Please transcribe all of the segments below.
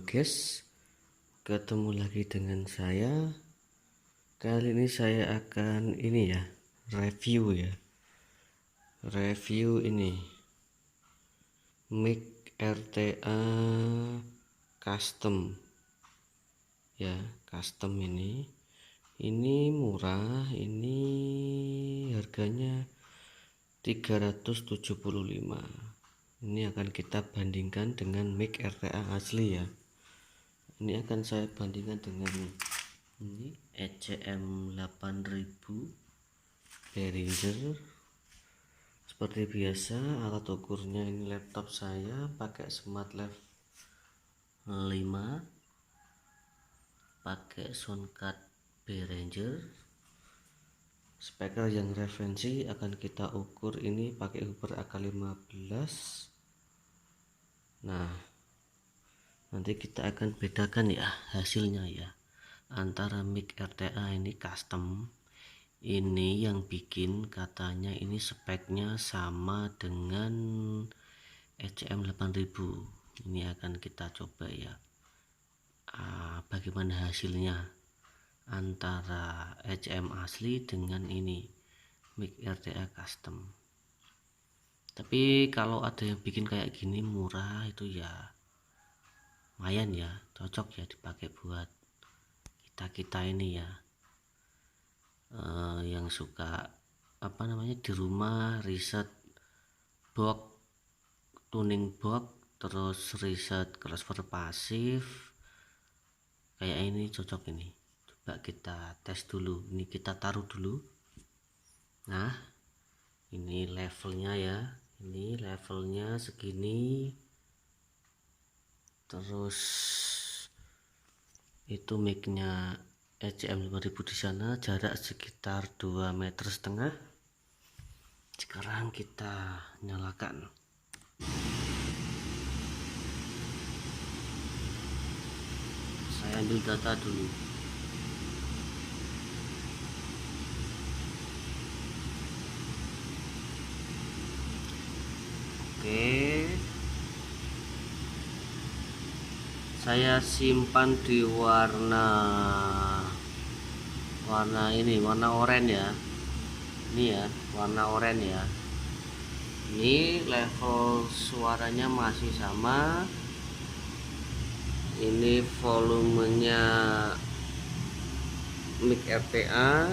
guys, ketemu lagi dengan saya. Kali ini saya akan review ini mic RTA custom ya, custom ini murah, ini harganya 375. Ini akan kita bandingkan dengan mic RTA asli ya. Ini akan saya bandingkan dengan ini ECM 8000 Behringer. Seperti biasa, alat ukurnya ini laptop saya pakai SmartLav 5, pakai soundcard Behringer. Speaker yang referensi akan kita ukur ini pakai Huber AK15. Nah, nanti kita akan bedakan ya hasilnya ya, antara mic RTA ini custom, ini yang bikin katanya ini speknya sama dengan ECM 8000. Ini akan kita coba ya, bagaimana hasilnya antara ECM asli dengan ini mic RTA custom. Tapi kalau ada yang bikin kayak gini murah itu ya lumayan ya, cocok ya dipakai buat kita ini ya, yang suka di rumah riset box, tuning box, terus riset crossover pasif kayak ini, cocok ini. Coba kita tes dulu, ini kita taruh dulu. Nah, ini levelnya ya, ini levelnya segini, terus itu micnya ECM 5000 di sana, jarak sekitar 2,5 meter. Sekarang kita nyalakan. Saya ambil data dulu. Oke, saya simpan di warna oranye ya. Ini ya, warna oranye ya. Ini level suaranya masih sama. Ini volumenya mic RTA,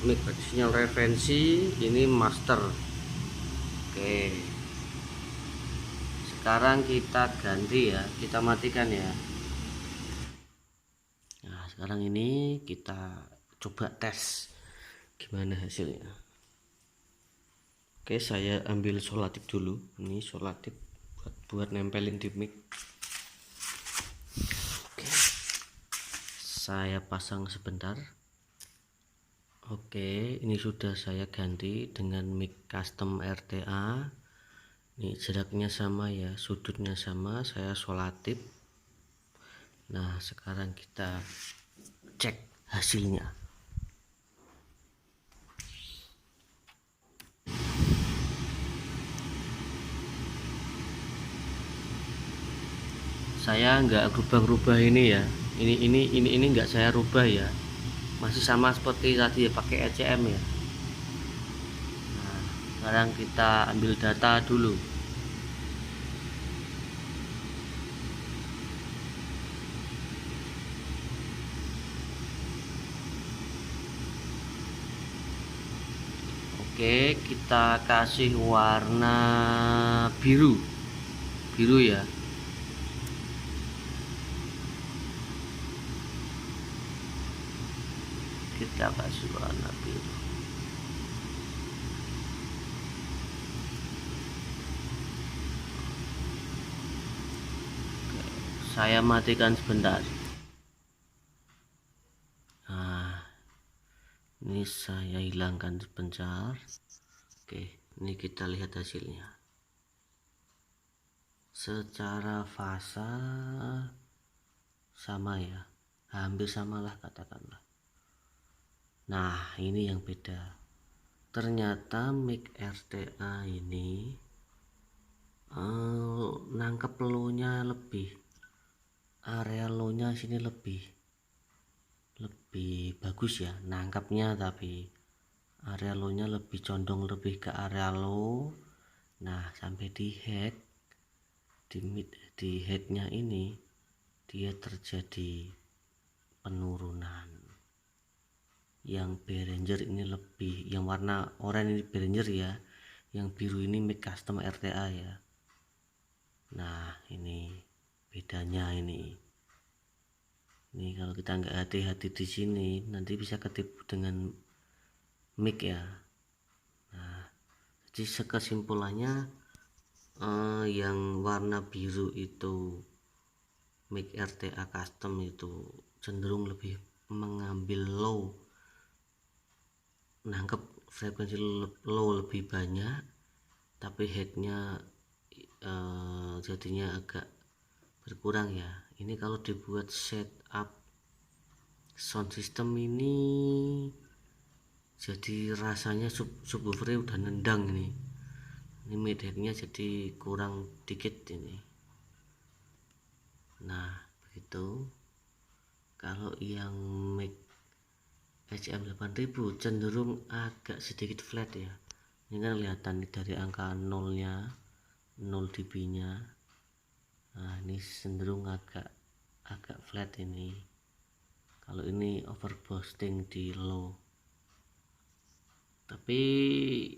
mic sinyal referensi, ini master. Oke, sekarang kita ganti ya, kita matikan ya. Nah, sekarang ini kita coba tes gimana hasilnya. Oke, saya ambil solatif dulu. Ini solatif buat nempelin di mic. Oke, saya pasang sebentar. Oke, ini sudah saya ganti dengan mic custom RTA. Ini jaraknya sama ya, sudutnya sama, saya solatif. Nah, sekarang kita cek hasilnya. Saya nggak rubah-rubah ini ya, ini nggak saya rubah ya, masih sama seperti tadi ya, pakai ECM ya. Nah, sekarang kita ambil data dulu. Oke, kita kasih warna biru ya. Kita kasih warna biru. Oke, saya matikan sebentar. Nah, ini saya hilangkan sebentar. Oke, ini kita lihat hasilnya. Secara fasa sama ya, hampir samalah katakanlah. Nah, ini yang beda. Ternyata mic RTA ini nangkep low-nya lebih. area low-nya sini lebih bagus ya nangkapnya, tapi area low-nya lebih condong lebih ke area low. Nah, sampai di head, di headnya ini dia terjadi penurunan. Yang Behringer ini lebih, yang warna oranye ini Behringer ya, yang biru ini make custom RTA ya. Nah, ini bedanya ini kalau kita nggak hati-hati di sini nanti bisa ketipu dengan mic ya. Nah, jadi kesimpulannya yang warna biru itu mic RTA custom itu cenderung lebih mengambil low, nangkep frekuensi low lebih banyak, tapi headnya jadinya agak berkurang ya. Ini kalau dibuat setup sound system ini jadi rasanya subwoofernya udah nendang ini mid headnya jadi kurang dikit ini. Nah, begitu. Kalau yang mic HM 8000 cenderung agak sedikit flat ya. Ini kan kelihatan dari angka 0-nya, 0 dB nya. Nah, ini cenderung agak flat ini. Kalau ini overboosting di low. Tapi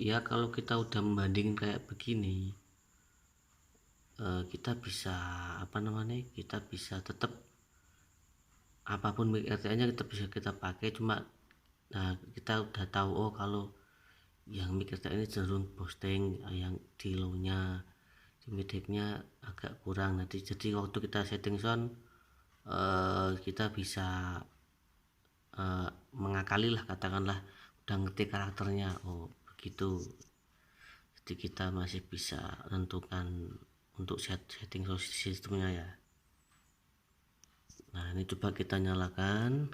ya kalau kita udah membandingin kayak begini, kita bisa kita bisa tetap apapun mic RTA nya kita pakai, cuma nah kita udah tahu kalau yang mic RTA ini cenderung boosting, yang di low nya di mid nya agak kurang. Nanti jadi waktu kita setting sound kita bisa mengakali lah, katakanlah udah ngerti karakternya, begitu. Jadi kita masih bisa tentukan untuk setting sound sistemnya ya. Nah, ini coba kita nyalakan.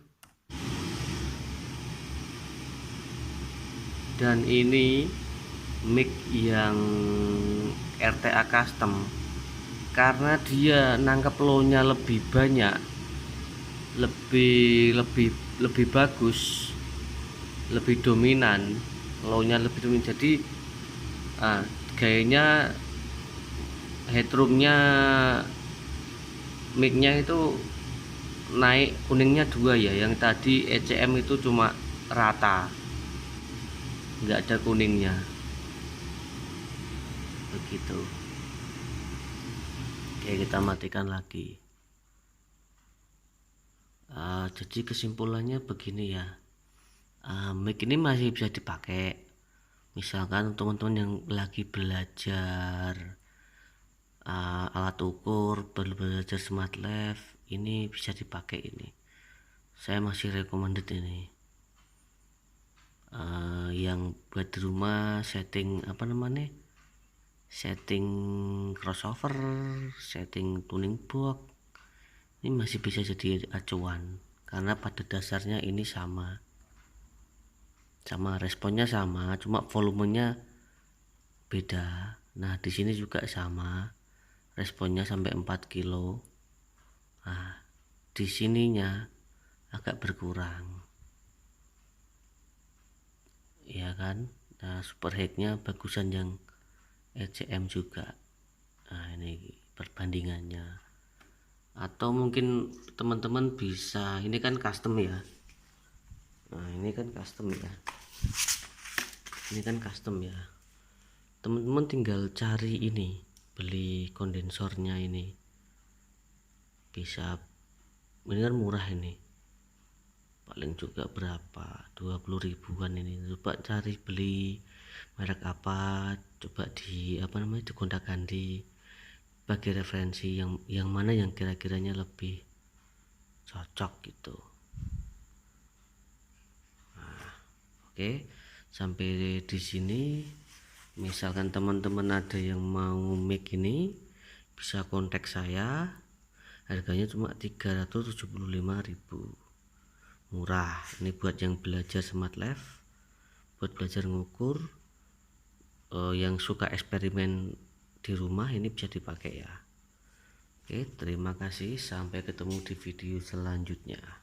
Dan ini mic yang RTA custom, karena dia nangkep low-nya lebih banyak, lebih bagus, lebih dominan, low-nya lebih dominan. Jadi gayanya headroom-nya mic-nya itu naik, kuningnya 2 ya. Yang tadi ECM itu cuma rata, nggak ada kuningnya, begitu. Oke, kita matikan lagi. Jadi kesimpulannya begini ya, mic ini masih bisa dipakai. Misalkan teman-teman yang lagi belajar alat ukur, belajar smart left, ini bisa dipakai. Ini saya masih recommended ini. Yang buat di rumah setting setting crossover, setting tuning box, ini masih bisa jadi acuan, karena pada dasarnya ini sama responnya sama, cuma volumenya beda. Nah, di sini juga sama, responnya sampai 4 kilo. Nah, di sininya agak berkurang ya kan. Nah, superheadnya bagusan yang ECM juga. Nah, ini perbandingannya. Atau mungkin teman-teman bisa, ini kan custom ya. Nah, ini kan custom ya. Teman-teman tinggal cari ini, beli kondensornya ini. Bisa, ini kan murah ini. Paling juga berapa? 20 ribuan ini. Coba cari beli merek apa, coba digonta-ganti, bagi referensi yang mana yang kira-kiranya lebih cocok gitu. Nah, oke, sampai di sini. Misalkan teman-teman ada yang mau mic ini, bisa kontak saya. Harganya cuma 375.000, murah. Ini buat yang belajar smart left, buat belajar ngukur, yang suka eksperimen di rumah, ini bisa dipakai ya. Oke, terima kasih, sampai ketemu di video selanjutnya.